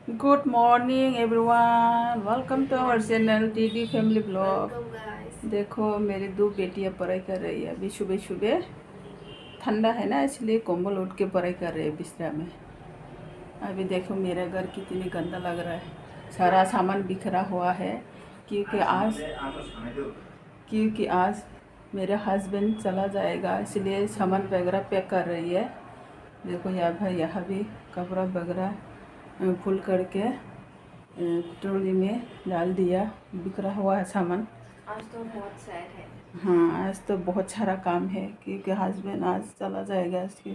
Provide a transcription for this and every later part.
Good morning everyone, welcome to our channel TD family blog. देखो मेरी दो बेटियां पढ़ाई कर रही है। अभी सुबह सुबह ठंडा है ना, इसलिए कंबल उठ के पढ़ाई कर रही है बिस्तरा में। अभी देखो मेरा घर कितनी गंदा लग रहा है, सारा सामान बिखरा हुआ है क्योंकि आज मेरा हस्बैंड चला जाएगा, इसलिए सामान वगैरह पैक कर रही है। देखो यहाँ भी कपड़ा वगैरह फुल करके ट्रॉली में डाल दिया, बिखरा हुआ है सामान। आज तो बहुत सैड है। हाँ, आज तो बहुत सारा काम है क्योंकि हस्बैंड आज चला जाएगा, इसके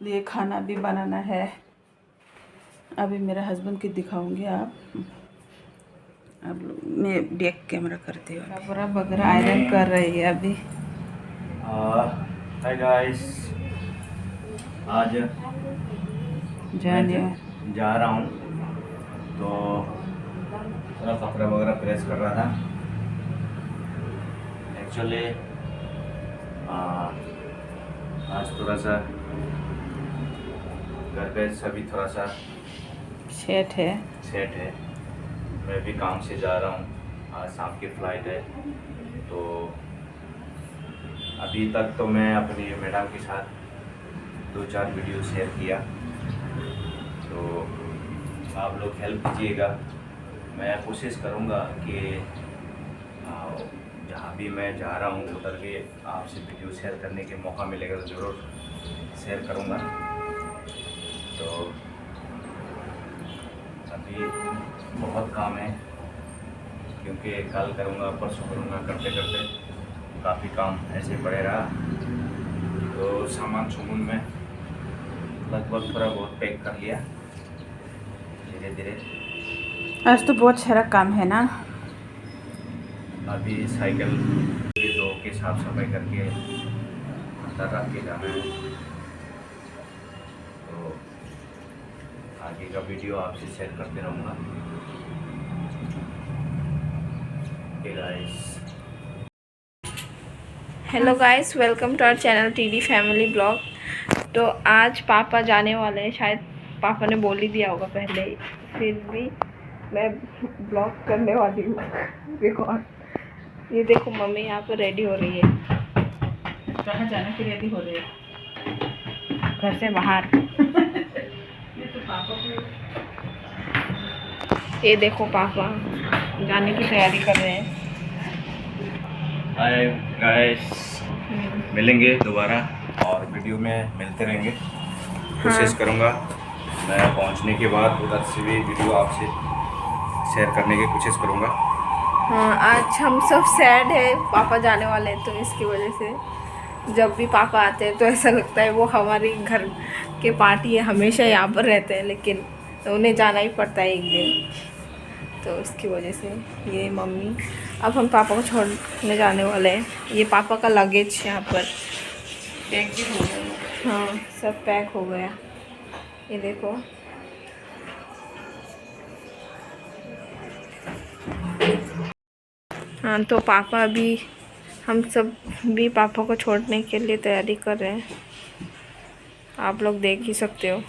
लिए खाना भी बनाना है। अभी मेरे हस्बैंड की दिखाऊंगी अब मैं बैक कैमरा करती हूँ। कपड़ा वगैरह आयरन कर रही है अभी। हाय गाइस, आज जानिए जा रहा हूँ तो थोड़ा कपड़ा वगैरह प्रेस कर रहा था। एक्चुअली आज थोड़ा सा घर पे सभी थोड़ा सा सेट है। मैं भी काम से जा रहा हूँ, आज शाम की फ़्लाइट है। तो अभी तक तो मैं अपनी मैडम के साथ 2-4 वीडियो शेयर किया, तो आप लोग हेल्प कीजिएगा। मैं कोशिश करूँगा कि जहाँ भी मैं जा रहा हूँ उधर भी आपसे वीडियो शेयर करने के मौका मिलेगा तो ज़रूर शेयर करूँगा। तो अभी बहुत काम है क्योंकि कल करूँगा, परसों करूँगा, करते करते काफ़ी काम ऐसे पड़े रहा। तो सामान सुमून में लगभग थोड़ा बहुत पैक कर लिया धीरे धीरे। आज तो बहुत सारा काम है ना। अभी साइकिल धो के साफ सफाई करके अंदर रख के जाना है। तो आगे का वीडियो आपसे शेयर करते रहूँगा। Hello guys, welcome to our channel TD family blog. तो आज पापा जाने वाले हैं, शायद पापा ने बोल ही दिया होगा पहले ही, फिर भी मैं ब्लॉग करने वाली हूँ रिकॉर्ड। ये देखो मम्मी यहाँ पर रेडी हो रही है। कहाँ जाने की रेडी हो रही है? घर से बाहर। ये तो पापा को। ये देखो पापा जाने की तैयारी कर रहे हैं। हाय गाइस, मिलेंगे दोबारा और वीडियो में मिलते रहेंगे। कोशिश करूँगा मैं पहुँचने के बाद उधर से भी वीडियो आपसे शेयर करने की कोशिश करूँगा। हाँ, आज हम सब सैड है, पापा जाने वाले हैं, तो इसकी वजह से जब भी पापा आते हैं तो ऐसा लगता है वो हमारी घर के पार्टी है, हमेशा यहाँ पर रहते हैं, लेकिन तो उन्हें जाना ही पड़ता है एक दिन। तो इसकी वजह से ये मम्मी, अब हम पापा को छोड़ने जाने वाले हैं। ये पापा का लगेज यहाँ पर पैक भी हो गया। हाँ, सब पैक हो गया। ये देखो हाँ, तो पापा भी, हम सब भी पापा को छोड़ने के लिए तैयारी कर रहे हैं। आप लोग देख ही सकते हो।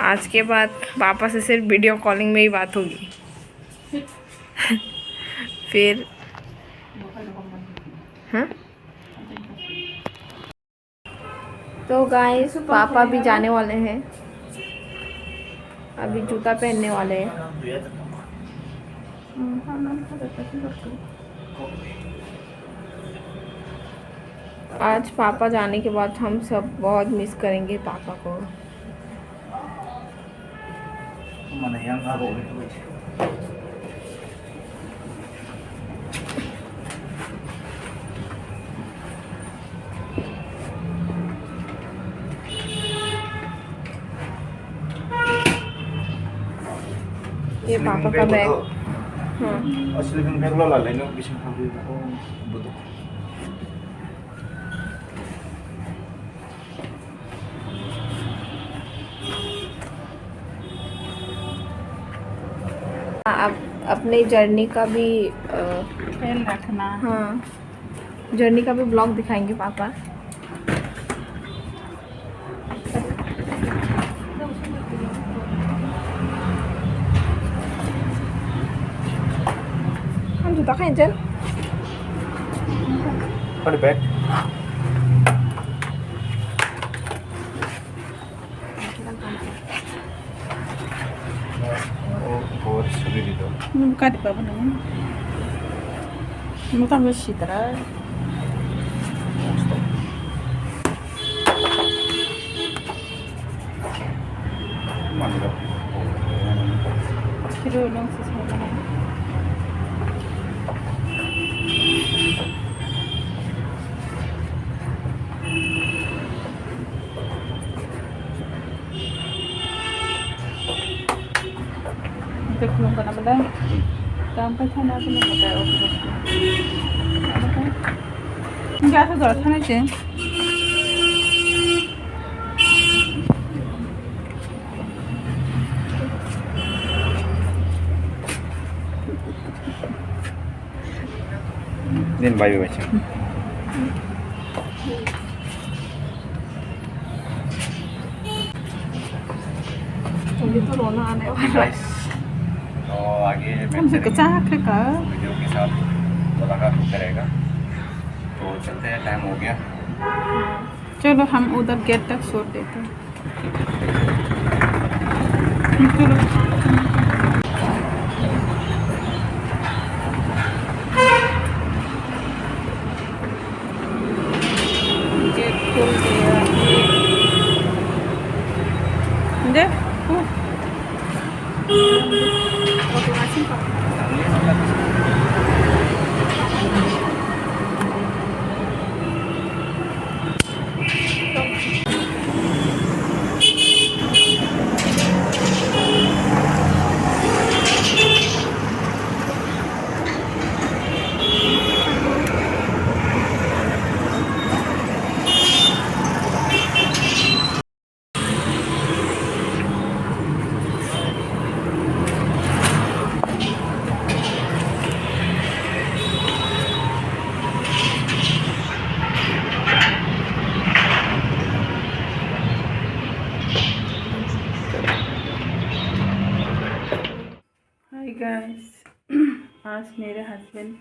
आज के बाद पापा से सिर्फ वीडियो कॉलिंग में ही बात होगी। फिर हाँ, तो गाइस पापा भी जाने वाले हैं, अभी जूता पहनने वाले हैं। आज पापा जाने के बाद हम सब बहुत मिस करेंगे पापा को। ये पापा का बैग। हाँ, असली में बैग ला लेना किसी को भी बुद्ध। अब अपने जर्नी का भी ख्याल रखना। हाँ, जर्नी का भी ब्लॉग दिखाएंगे पापा। जुता कहीं चल Put it back. और सुबह दी दो Buka di bawah namanya. Bukan besi terus. Mantap. Kira ulang sesuatu. Kita belum pernah benda. Sampai sana pun nggak tahu. Apa kan? Enggak ada dolar sana sih. Din bayu baca. अभी तो रोना आने वाला है। Guys, तो आगे Kan sekecak ka. Video के साथ मुलाकात होता रहेगा। तो चलते हैं, टाइम हो गया। चलो हम उधर गेट तक छोड़ देते हैं। चलो गेट खोल दिया। देख फोटो आसिम का हाय गाइस, आज मेरे हस्बैंड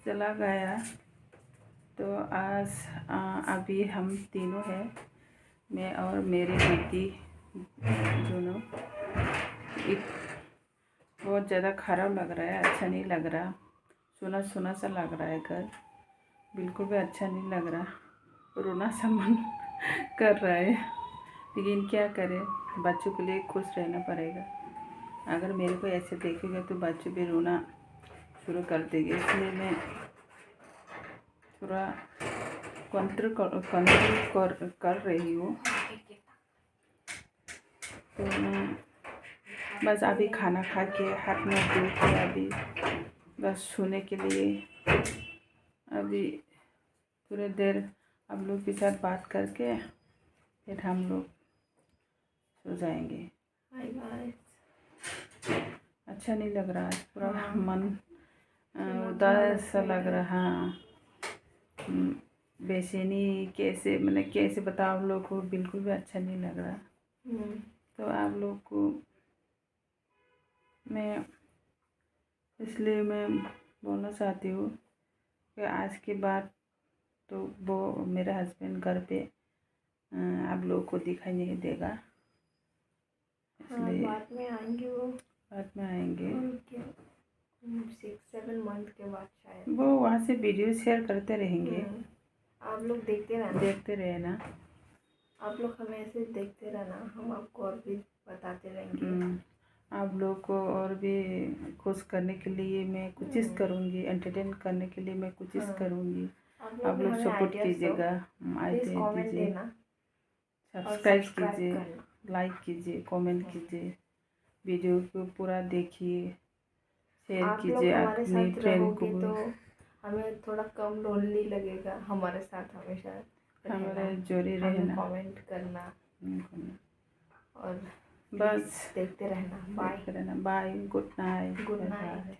चला गया तो आज अभी हम तीनों हैं, मैं और मेरी बेटी दोनों। बहुत ज़्यादा ख़राब लग रहा है, अच्छा नहीं लग रहा, सुना सुना सा लग रहा है घर, बिल्कुल भी अच्छा नहीं लग रहा, रोना सा मन कर रहा है, लेकिन क्या करें, बच्चों के लिए खुश रहना पड़ेगा। अगर मेरे को ऐसे देखेगा तो बच्चे भी रोना शुरू कर देंगे, इसलिए मैं थोड़ा कंट्रोल कर रही हूँ। तो मैं बस अभी खाना खा के हाथ में धो के अभी बस सोने के लिए अभी थोड़ी देर आप लोग के साथ बात करके फिर हम लोग सो जाएंगे। अच्छा नहीं लग रहा, पूरा मन उदास सा लग रहा। बेचैनी कैसे मैंने कैसे बताओ आप लोग को, बिल्कुल भी अच्छा नहीं लग रहा। तो आप लोग को मैं इसलिए मैं बोलना चाहती हूँ कि आज के बाद तो वो मेरा हस्बैंड घर पे आप लोग को दिखाई नहीं देगा, इसलिए बाद में आएंगे वो, बाद में आएंगे 6-7 मंथ के बाद शायद वो, वहाँ से वीडियो शेयर करते रहेंगे। आप लोग देखते रहना, आप लोग हमें ऐसे देखते रहना, हम आपको और भी बताते रहेंगे। आप लोग को और भी खुश करने के लिए मैं कोशिश करूँगी, एंटरटेन करने के लिए मैं कोशिश करूँगी। आप लोग सपोर्ट कीजिएगा, कमेंट दीजिए, देना, सब्सक्राइब कीजिए, लाइक कीजिए, कमेंट कीजिए, वीडियो को पूरा देखिए, शेयर कीजिए अपनी फ्रेंड को। तो हमें थोड़ा कम लोनली लगेगा, हमारे साथ हमेशा हमारे जोड़ी रहना, कमेंट करना और बस देखते रहना। Bye, bye, good night.